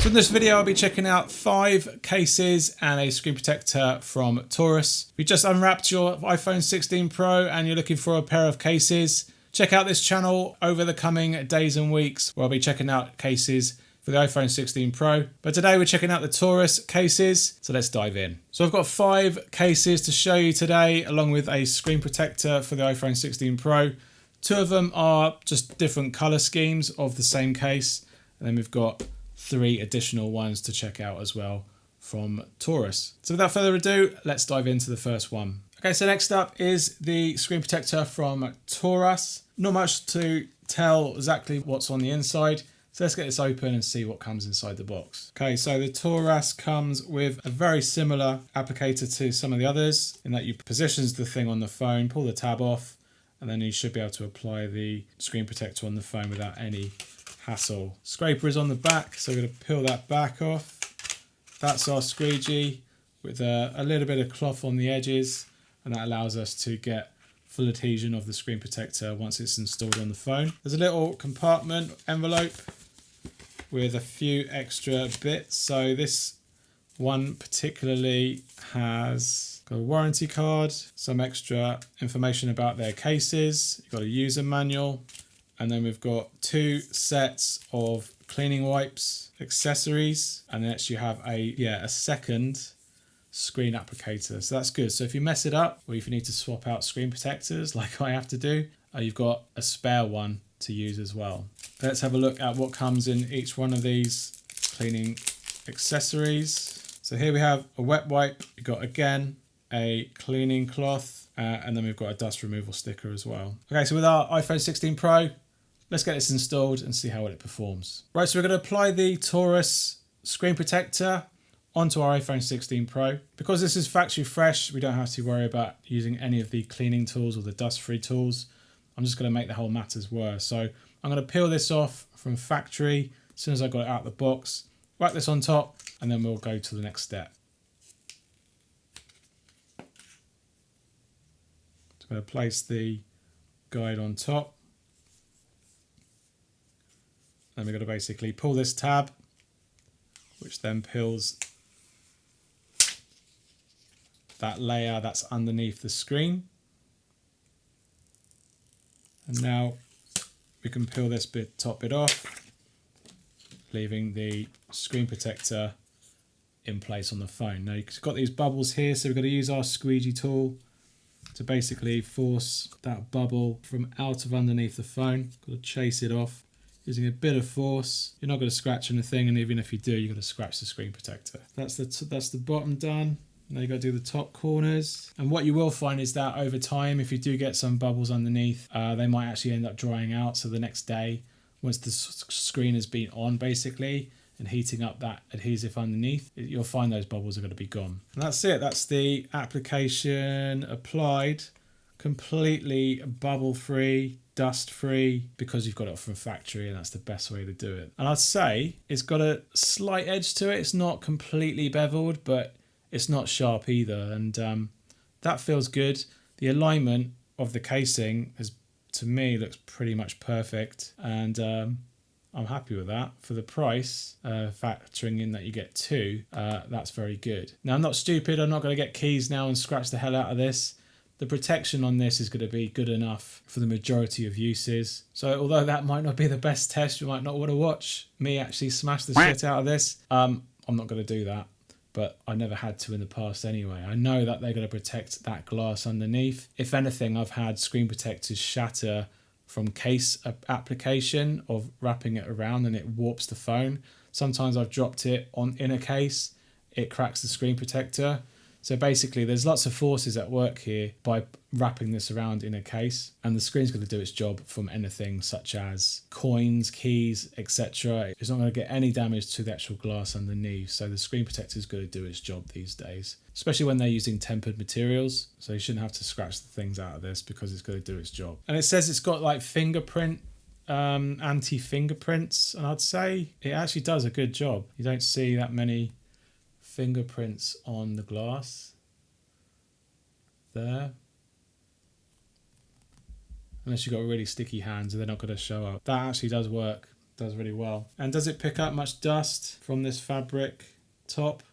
So in this video, I'll be checking out 5 cases and a screen protector from Torras. If you just unwrapped your iPhone 16 Pro and you're looking for a pair of cases, check out this channel over the coming days and weeks where I'll be checking out cases for the iPhone 16 Pro. But today we're checking out the Torras cases, so let's dive in. So I've got 5 cases to show you today, along with a screen protector for the iPhone 16 Pro. 2 of them are just different color schemes of the same case, and then we've got 3 additional ones to check out as well from Torras. So without further ado, let's dive into the first one. Okay, so next up is the screen protector from Torras. Not much to tell exactly what's on the inside. So let's get this open and see what comes inside the box. Okay, so the Torras comes with a very similar applicator to some of the others in that you positions the thing on the phone, pull the tab off, and then you should be able to apply the screen protector on the phone without any hassle. Scraper is on the back, so we're going to peel that back off. That's our squeegee with a little bit of cloth on the edges, and that allows us to get full adhesion of the screen protector once it's installed on the phone. There's a little compartment envelope with a few extra bits. So this one particularly has got a warranty card, some extra information about their cases, you've got a user manual, and then we've got 2 sets of cleaning wipes, accessories, and then you have a second screen applicator. So that's good. So if you mess it up, or if you need to swap out screen protectors like I have to do, you've got a spare one to use as well. Let's have a look at what comes in each one of these cleaning accessories. So here we have a wet wipe. You've got, again, a cleaning cloth, and then we've got a dust removal sticker as well. Okay, so with our iPhone 16 Pro, let's get this installed and see how it performs. Right, so we're going to apply the Torras screen protector onto our iPhone 16 Pro. Because this is factory fresh, we don't have to worry about using any of the cleaning tools or the dust-free tools. I'm just going to make the whole matters worse. So I'm going to peel this off from factory as soon as I got it out of the box, whack this on top, and then we'll go to the next step. So I'm going to place the guide on top. Then we're going to basically pull this tab, which then peels that layer that's underneath the screen. And now we can peel this top bit off, leaving the screen protector in place on the phone. Now you've got these bubbles here, so we're going to use our squeegee tool to basically force that bubble from out of underneath the phone. Got to chase it off using a bit of force. You're not going to scratch anything, and even if you do, you're going to scratch the screen protector. That's the bottom done. Now you've got to do the top corners. And what you will find is that over time, if you do get some bubbles underneath, they might actually end up drying out. So the next day, once the screen has been on basically and heating up that adhesive underneath, you'll find those bubbles are going to be gone. And that's it. That's the application applied. Completely bubble-free, dust-free, because you've got it from factory, and that's the best way to do it. And I'd say it's got a slight edge to it. It's not completely beveled, but it's not sharp either, and that feels good. The alignment of the casing to me looks pretty much perfect, and I'm happy with that. For the price, factoring in that you get 2, that's very good. Now, I'm not stupid. I'm not going to get keys now and scratch the hell out of this. The protection on this is going to be good enough for the majority of uses. So although that might not be the best test, you might not want to watch me actually smash the shit out of this, I'm not going to do that. But I never had to in the past anyway. I know that they're going to protect that glass underneath. If anything, I've had screen protectors shatter from case application of wrapping it around, and it warps the phone. Sometimes I've dropped it in a case, it cracks the screen protector. So basically there's lots of forces at work here by wrapping this around in a case, and the screen's going to do its job from anything such as coins, keys, etc. It's not going to get any damage to the actual glass underneath, so the screen protector is going to do its job these days, especially when they're using tempered materials. So you shouldn't have to scratch the things out of this because it's going to do its job. And it says it's got like fingerprint anti-fingerprints, and I'd say it actually does a good job. You don't see that many fingerprints on the glass there, unless you've got really sticky hands and they're not going to show up. That actually does work Does really well. And does it pick up much dust from this fabric top?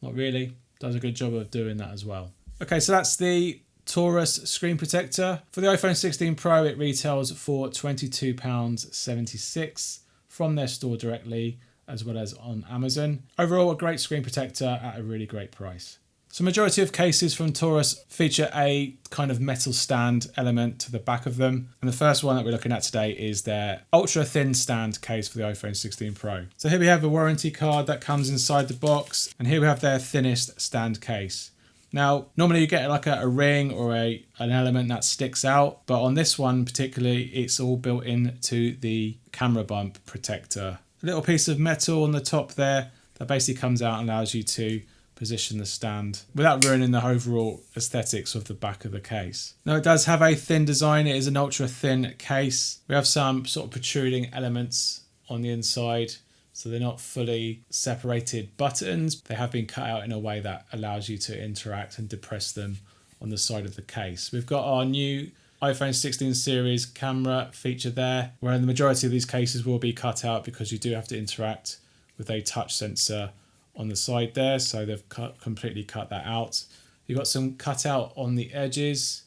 Not really. Does a good job of doing that as well. Okay, so that's the Torras screen protector. For the iPhone 16 Pro, it retails for £22.76 from their store directly, as well as on Amazon. Overall, a great screen protector at a really great price. So majority of cases from Torras feature a kind of metal stand element to the back of them. And the first one that we're looking at today is their ultra thin stand case for the iPhone 16 Pro. So here we have the warranty card that comes inside the box. And here we have their thinnest stand case. Now, normally you get like a ring or an element that sticks out. But on this one particularly, it's all built into the camera bump protector. A little piece of metal on the top there that basically comes out and allows you to position the stand without ruining the overall aesthetics of the back of the case. Now it does have a thin design. It is an ultra thin case. We have some sort of protruding elements on the inside, so they're not fully separated buttons. They have been cut out in a way that allows you to interact and depress them on the side of the case. We've got our new iPhone 16 series camera feature there, where the majority of these cases will be cut out because you do have to interact with a touch sensor on the side there, so they've completely cut that out. You've got some cut out on the edges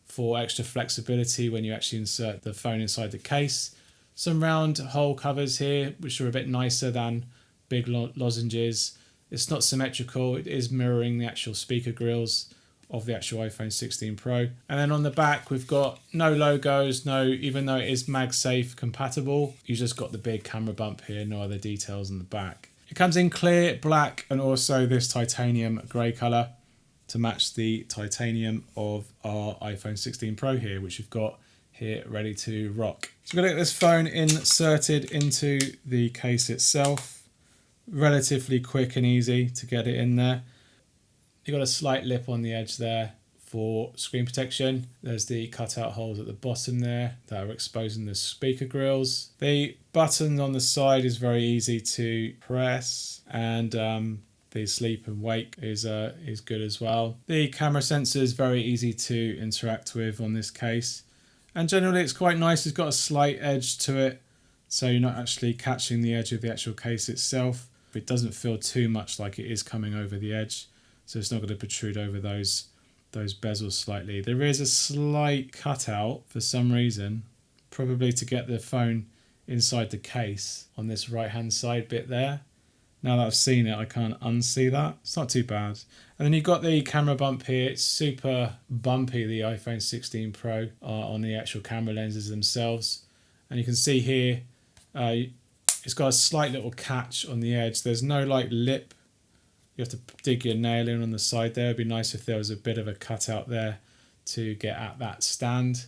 for extra flexibility when you actually insert the phone inside the case. Some round hole covers here, which are a bit nicer than big lozenges. It's not symmetrical, it is mirroring the actual speaker grills of the actual iPhone 16 Pro. And then on the back, we've got no logos, even though it is MagSafe compatible, you just got the big camera bump here, no other details on the back. It comes in clear, black, and also this titanium grey colour to match the titanium of our iPhone 16 Pro here, which we've got here ready to rock. So we're going to get this phone inserted into the case itself. Relatively quick and easy to get it in there. You've got a slight lip on the edge there for screen protection. There's the cutout holes at the bottom there that are exposing the speaker grills. The button on the side is very easy to press, and the sleep and wake is good as well. The camera sensor is very easy to interact with on this case, and generally it's quite nice. It's got a slight edge to it, so you're not actually catching the edge of the actual case itself. It doesn't feel too much like it is coming over the edge, so it's not going to protrude over those bezels slightly. There is a slight cutout for some reason, probably to get the phone inside the case on this right hand side bit there. Now that I've seen it, I can't unsee that. It's not too bad. And then you've got the camera bump here. It's super bumpy, the iPhone 16 Pro, on the actual camera lenses themselves. And you can see here, it's got a slight little catch on the edge. There's no like lip. You have to dig your nail in on the side there. It'd be nice if there was a bit of a cutout there to get at that stand.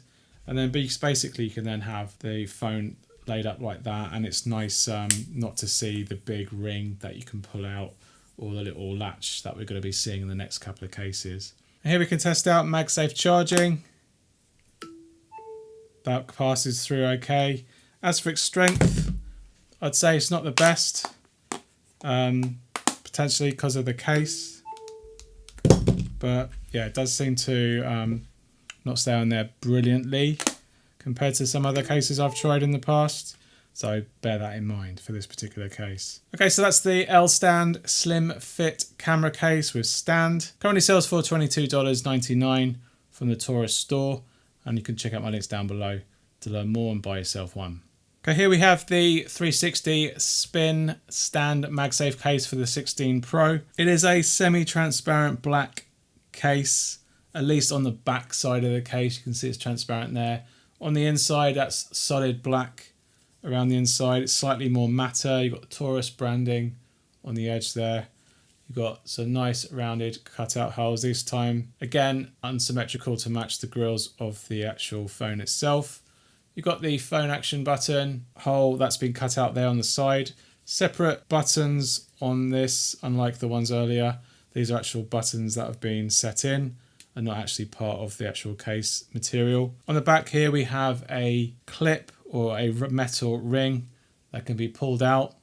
And then basically you can then have the phone laid up like that, and it's nice not to see the big ring that you can pull out, or the little latch that we're going to be seeing in the next couple of cases. And here we can test out MagSafe charging. That passes through okay. As for its strength, I'd say it's not the best. Potentially because of the case, but yeah, it does seem to not stay on there brilliantly compared to some other cases I've tried in the past, so bear that in mind for this particular case. Okay, so that's the LStand Slim Fit camera case with stand. Currently sells for $22.99 from the Torras store, and you can check out my links down below to learn more and buy yourself one. Okay, here we have the 360 spin stand MagSafe case for the 16 Pro. It is a semi-transparent black case, at least on the back side of the case. You can see it's transparent there. On the inside, that's solid black around the inside. It's slightly more matte. You've got the Torras branding on the edge there. You've got some nice rounded cutout holes this time. Again, unsymmetrical to match the grills of the actual phone itself. You've got the phone action button hole that's been cut out there on the side. Separate buttons on this, unlike the ones earlier. These are actual buttons that have been set in and not actually part of the actual case material. On the back here we have a clip or a metal ring that can be pulled out.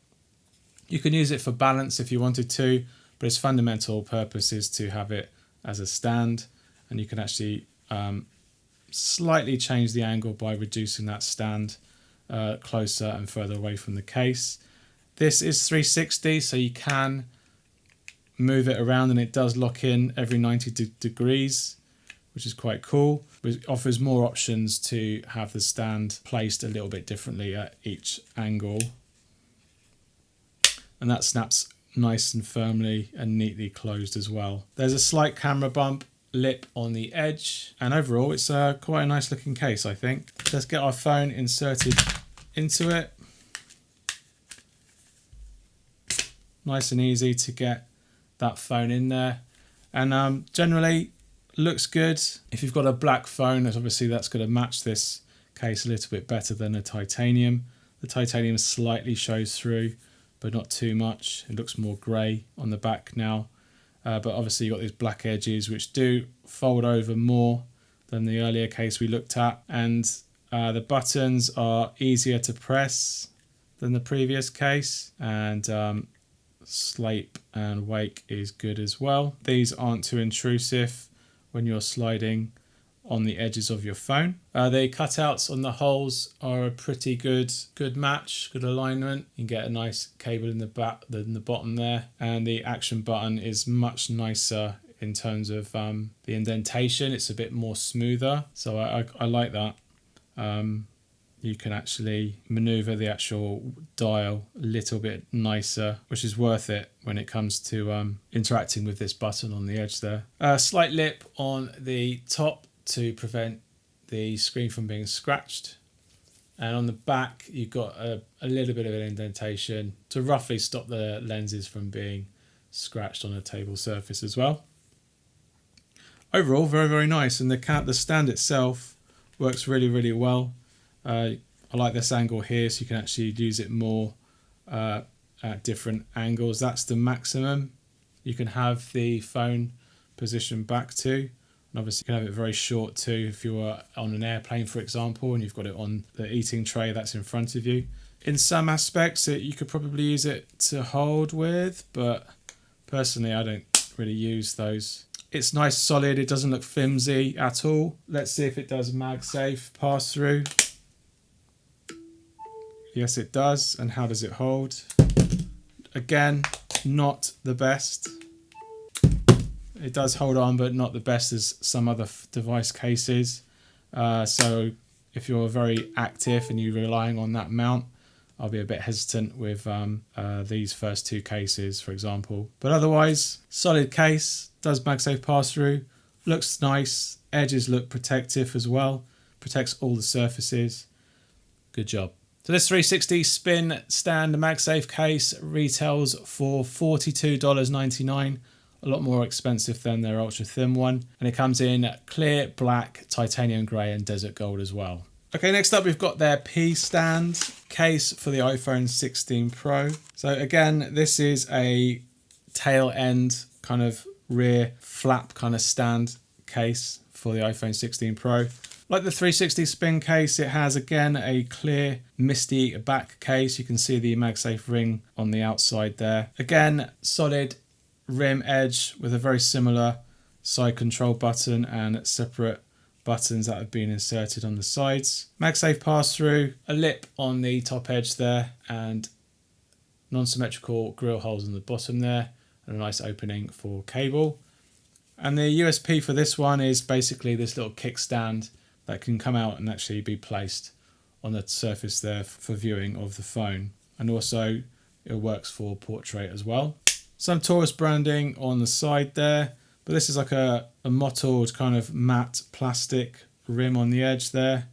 You can use it for balance if you wanted to, but its fundamental purpose is to have it as a stand, and you can actually slightly change the angle by reducing that stand closer and further away from the case. This is 360, so you can move it around and it does lock in every 90 degrees, which is quite cool. It offers more options to have the stand placed a little bit differently at each angle. And that snaps nice and firmly and neatly closed as well. There's a slight camera bump lip on the edge, and overall it's quite a nice looking case, I think. Let's get our phone inserted into it. Nice and easy to get that phone in there, and generally looks good. If you've got a black phone, obviously that's going to match this case a little bit better than a titanium. The titanium slightly shows through, but not too much. It looks more grey on the back now, but obviously you've got these black edges which do fold over more than the earlier case we looked at, and the buttons are easier to press than the previous case, and sleep and wake is good as well. These aren't too intrusive when you're sliding on the edges of your phone. The cutouts on the holes are a pretty good match, good alignment. You can get a nice cable in the back, in the bottom there, and the action button is much nicer in terms of the indentation. It's a bit more smoother, so I like that. You can actually maneuver the actual dial a little bit nicer, which is worth it when it comes to interacting with this button on the edge there. Slight lip on the top to prevent the screen from being scratched. And on the back, you've got a little bit of an indentation to roughly stop the lenses from being scratched on a table surface as well. Overall, very, very nice. And the stand itself works really, really well. I like this angle here, so you can actually use it more at different angles. That's the maximum you can have the phone positioned back to. And obviously you can have it very short too if you were on an airplane, for example, and you've got it on the eating tray that's in front of you. In some aspects you could probably use it to hold with, but personally I don't really use those. It's nice, solid, it doesn't look flimsy at all. Let's see if it does MagSafe pass through. Yes, it does. And how does it hold? Again, not the best. It does hold on, but not the best as some other device cases. So if you're very active and you're relying on that mount, I'll be a bit hesitant with these first two cases, for example. But otherwise, solid case, does MagSafe pass through, looks nice, edges look protective as well, protects all the surfaces. Good job. So this 360 spin stand MagSafe case retails for $42.99, a lot more expensive than their ultra thin one, and it comes in clear, black, titanium grey and desert gold as well. Okay, next up we've got their PStand case for the iPhone 16 Pro. So again, this is a tail end kind of rear flap kind of stand case for the iPhone 16 Pro. Like the 360 spin case, it has again a clear misty back case. You can see the MagSafe ring on the outside there. Again, solid rim edge with a very similar side control button and separate buttons that have been inserted on the sides. MagSafe pass through, a lip on the top edge there, and non-symmetrical grill holes on the bottom there, and a nice opening for cable. And the USP for this one is basically this little kickstand that can come out and actually be placed on the surface there for viewing of the phone. And also it works for portrait as well. Some Torras branding on the side there, but this is like a mottled kind of matte plastic rim on the edge there,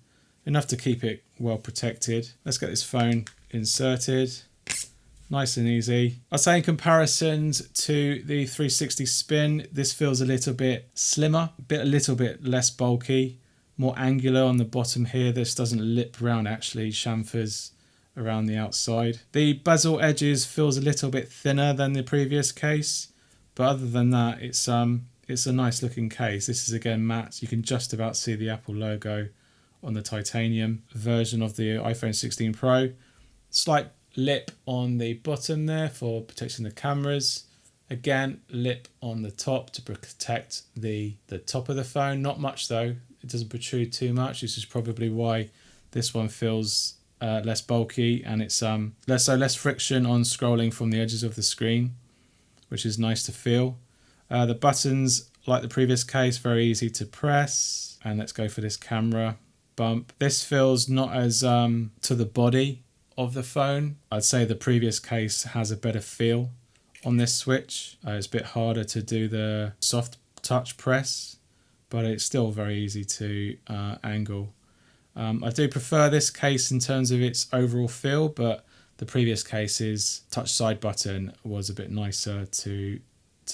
enough to keep it well protected. Let's get this phone inserted. Nice and easy. I'd say in comparisons to the 360 spin, this feels a little bit slimmer, a little bit less bulky, more angular on the bottom here. This doesn't lip round, actually chamfers around the outside. The bezel edges feels a little bit thinner than the previous case, but other than that, it's a nice looking case. This is again matte. You can just about see the Apple logo on the titanium version of the iPhone 16 Pro. Slight lip on the bottom there for protecting the cameras. Again, lip on the top to protect the top of the phone. Not much though. It doesn't protrude too much. This is probably why this one feels less bulky, and it's less friction on scrolling from the edges of the screen, which is nice to feel. The buttons, like the previous case, very easy to press. And let's go for this camera bump. This feels not as to the body of the phone. I'd say the previous case has a better feel on this switch. It's a bit harder to do the soft touch press, but it's still very easy to angle. I do prefer this case in terms of its overall feel, but the previous case's touch side button was a bit nicer to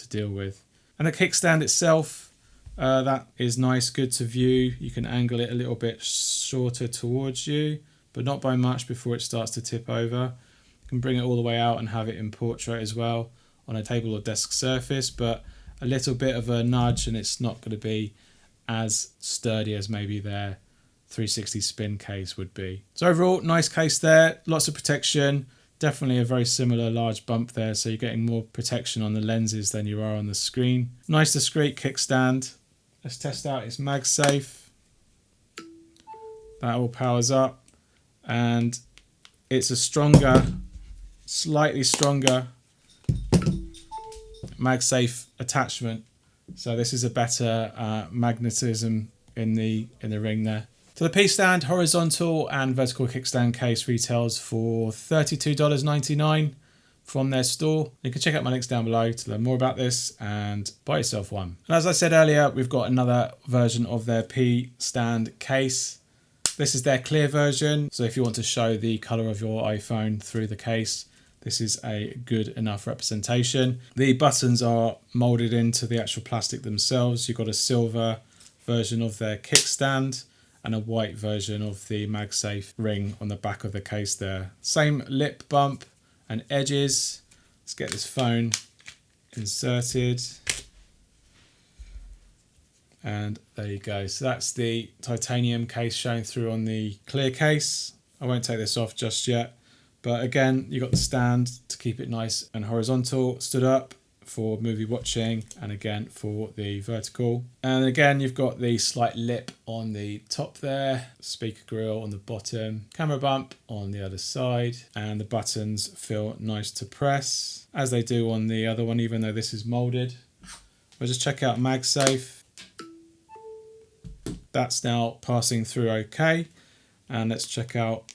deal with. And the kickstand itself, that is nice, good to view. You can angle it a little bit shorter towards you, but not by much before it starts to tip over. You can bring it all the way out and have it in portrait as well on a table or desk surface, but a little bit of a nudge and it's not going to be as sturdy as maybe their 360 spin case would be. So overall, nice case there, lots of protection. Definitely a very similar large bump there, so you're getting more protection on the lenses than you are on the screen. Nice discreet kickstand. Let's test out its MagSafe. That all powers up, and it's a stronger, slightly stronger MagSafe attachment. So this is a better magnetism in the ring there. So the PStand horizontal and vertical kickstand case retails for $32.99 from their store. You can check out my links down below to learn more about this and buy yourself one. And as I said earlier, we've got another version of their PStand case. This is their clear version. So if you want to show the color of your iPhone through the case, this is a good enough representation. The buttons are molded into the actual plastic themselves. You've got a silver version of their kickstand and a white version of the MagSafe ring on the back of the case there. Same lip bump and edges. Let's get this phone inserted. And there you go. So that's the titanium case showing through on the clear case. I won't take this off just yet. But again, you've got the stand to keep it nice and horizontal, stood up for movie watching, and again for the vertical. And again, you've got the slight lip on the top there, speaker grill on the bottom, camera bump on the other side, and the buttons feel nice to press, as they do on the other one, even though this is molded. We'll just check out MagSafe. That's now passing through okay. And let's check out.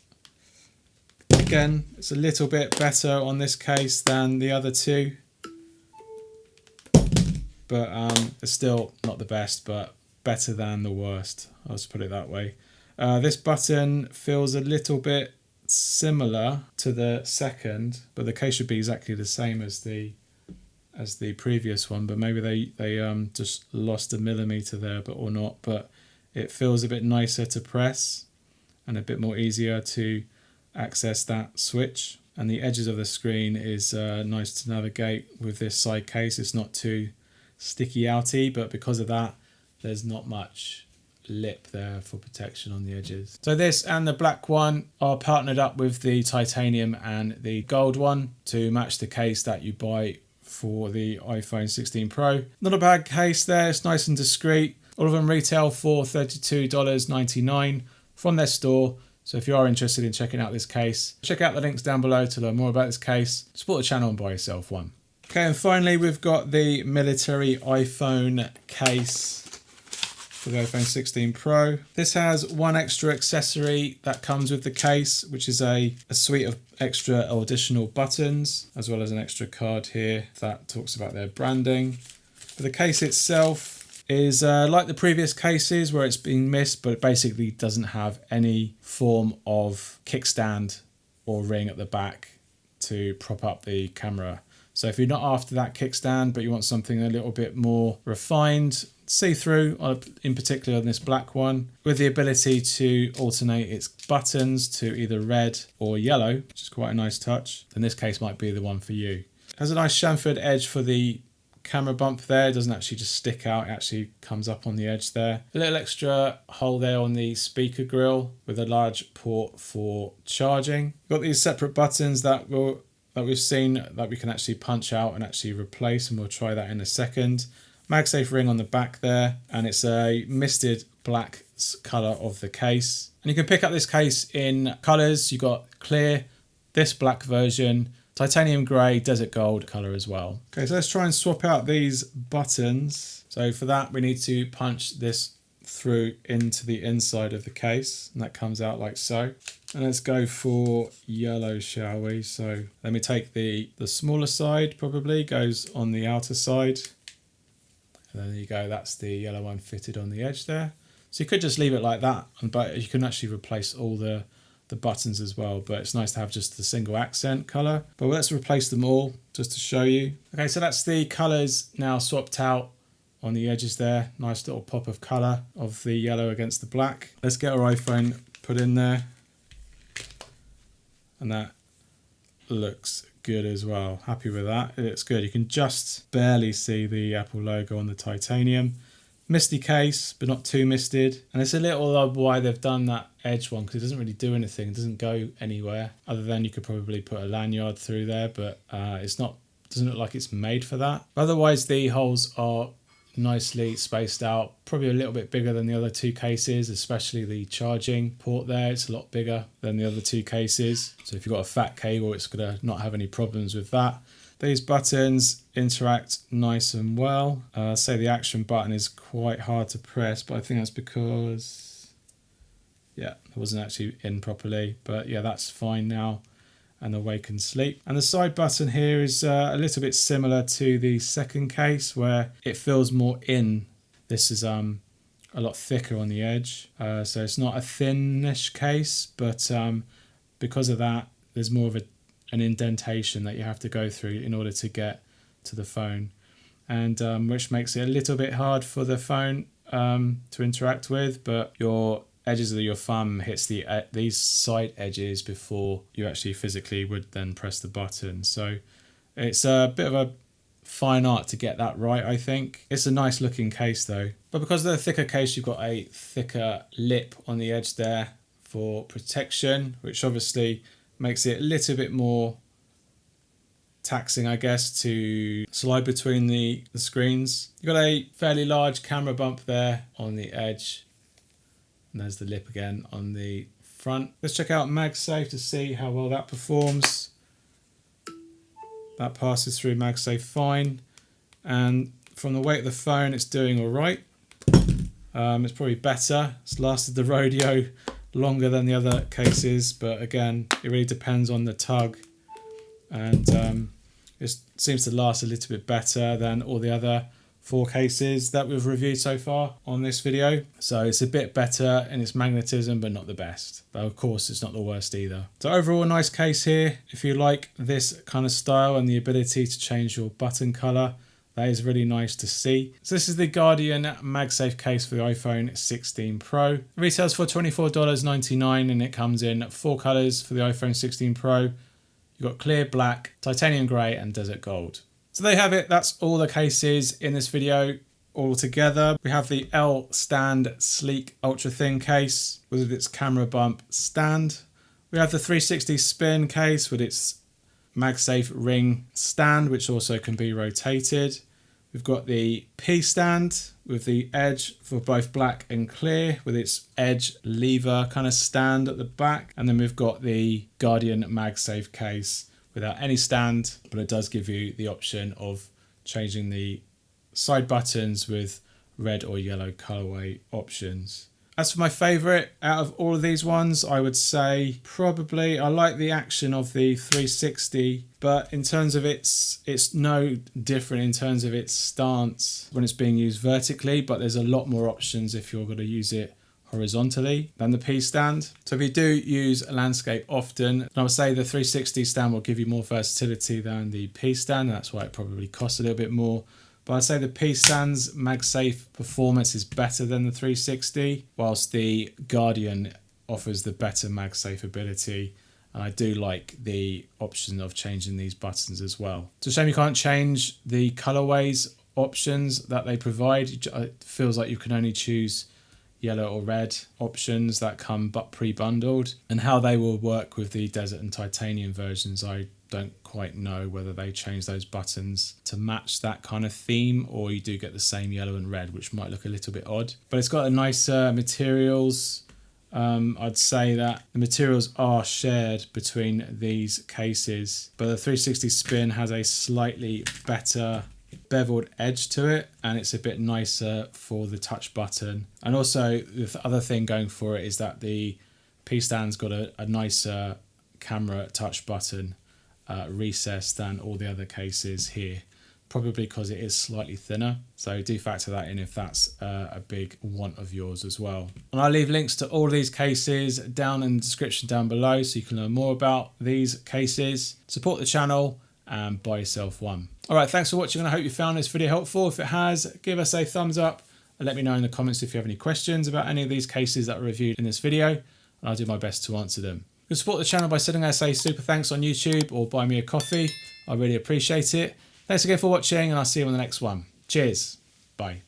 Again, it's a little bit better on this case than the other two, but it's still not the best, but better than the worst. I'll just put it that way. This button feels a little bit similar to the second, but the case should be exactly the same as the previous one, but maybe they just lost a millimeter there, but or not. But it feels a bit nicer to press and a bit more easier to access that switch, and the edges of the screen is nice to navigate with this side case. It's not too sticky outy, but because of that, there's not much lip there for protection on the edges. So this and the black one are partnered up with the titanium and the gold one to match the case that you buy for the iPhone 16 Pro. Not a bad case there, it's nice and discreet. All of them retail for $32.99 from their store. So if you are interested in checking out this case, check out the links down below to learn more about this case. Support the channel and buy yourself one. Okay, and finally we've got the military iPhone case for the iPhone 16 Pro. This has one extra accessory that comes with the case, which is a suite of extra or additional buttons, as well as an extra card here that talks about their branding. But the case itself is like the previous cases where it's been missed, but it basically doesn't have any form of kickstand or ring at the back to prop up the camera. So if you're not after that kickstand, but you want something a little bit more refined, see-through, in particular on this black one, with the ability to alternate its buttons to either red or yellow, which is quite a nice touch, then this case might be the one for you. It has a nice chamfered edge for the camera bump there. It doesn't actually just stick out, it actually comes up on the edge there. A little extra hole there on the speaker grill with a large port for charging. We've got these separate buttons that we've seen that we can actually punch out and actually replace, and we'll try that in a second. MagSafe ring on the back there, and it's a misted black color of the case. And you can pick up this case in colors. You got clear, this black version, titanium grey, desert gold color as well. Okay, so let's try and swap out these buttons. So for that, we need to punch this through into the inside of the case, and that comes out like so. And let's go for yellow, shall we? So let me take the smaller side, probably goes on the outer side. And then there you go, that's the yellow one fitted on the edge there. So you could just leave it like that, but you can actually replace all the buttons as well, but it's nice to have just the single accent color. But let's replace them all just to show you. Okay, so that's the colors now swapped out on the edges there. Nice little pop of color of the yellow against the black. Let's get our iPhone put in there. And that looks good as well. Happy with that. It looks good. You can just barely see the Apple logo on the titanium. Misty case, but not too misted. And it's a little odd why they've done that edge one, because it doesn't really do anything. It doesn't go anywhere other than you could probably put a lanyard through there, but doesn't look like it's made for that. Otherwise, the holes are nicely spaced out, probably a little bit bigger than the other two cases, especially the charging port there. It's a lot bigger than the other two cases. So if you've got a fat cable, it's gonna not have any problems with that. These buttons interact nice and well. Say the action button is quite hard to press, but I think that's because, yeah, it wasn't actually in properly. But yeah, that's fine now. And awake and sleep. And the side button here is a little bit similar to the second case, where it feels more in. This is a lot thicker on the edge. So it's not a thinnish case, but because of that, there's more of an indentation that you have to go through in order to get to the phone, and which makes it a little bit hard for the phone to interact with, but your edges of your thumb hits these side edges before you actually physically would then press the button. So it's a bit of a fine art to get that right, I think. It's a nice looking case though. But because of the thicker case, you've got a thicker lip on the edge there for protection, which obviously makes it a little bit more taxing, I guess, to slide between the screens. You've got a fairly large camera bump there on the edge. And there's the lip again on the front. Let's check out MagSafe to see how well that performs. That passes through MagSafe fine. And from the weight of the phone, it's doing all right. It's probably better. It's lasted the rodeo longer than the other cases, but again, it really depends on the tug. And it seems to last a little bit better than all the other 4 cases that we've reviewed so far on this video. So it's a bit better in its magnetism, but not the best. Though of course it's not the worst either. So overall, a nice case here. If you like this kind of style and the ability to change your button color, that is really nice to see. So this is the Guardian MagSafe case for the iPhone 16 Pro. It retails for $24.99 and it comes in 4 colors for the iPhone 16 Pro. You've got clear, black, titanium grey and desert gold. So there you have it. That's all the cases in this video all together. We have the LStand sleek ultra thin case with its camera bump stand. We have the 360 spin case with its MagSafe ring stand, which also can be rotated. We've got the PStand with the edge for both black and clear with its edge lever kind of stand at the back. And then we've got the Guardian MagSafe case without any stand, but it does give you the option of changing the side buttons with red or yellow colorway options. As for my favorite out of all of these ones, I would say probably I like the action of the 360, but in terms of it's no different in terms of its stance when it's being used vertically, but there's a lot more options if you're going to use it horizontally than the PStand. So if you do use a landscape often, I would say the 360 stand will give you more versatility than the PStand. That's why it probably costs a little bit more. But I'd say the PStand's MagSafe performance is better than the 360, whilst the Guardian offers the better MagSafe ability. And I do like the option of changing these buttons as well. It's a shame you can't change the colorways options that they provide. It feels like you can only choose yellow or red options that come but pre-bundled, and how they will work with the desert and titanium versions I don't quite know whether they change those buttons to match that kind of theme, or you do get the same yellow and red, which might look a little bit odd. But it's got a nice materials. I'd say that the materials are shared between these cases, but the 360 spin has a slightly better beveled edge to it, and it's a bit nicer for the touch button. And also the other thing going for it is that the PStand's got a nicer camera touch button recess than all the other cases here, probably because it is slightly thinner. So do factor that in if that's a big want of yours as well. And I'll leave links to all of these cases down in the description down below so you can learn more about these cases, support the channel, and buy yourself one. All right, thanks for watching, and I hope you found this video helpful. If it has, give us a thumbs up and let me know in the comments if you have any questions about any of these cases that are reviewed in this video, and I'll do my best to answer them. You can support the channel by sending us a super thanks on YouTube or buy me a coffee. I really appreciate it. Thanks again for watching, and I'll see you on the next one. Cheers. Bye.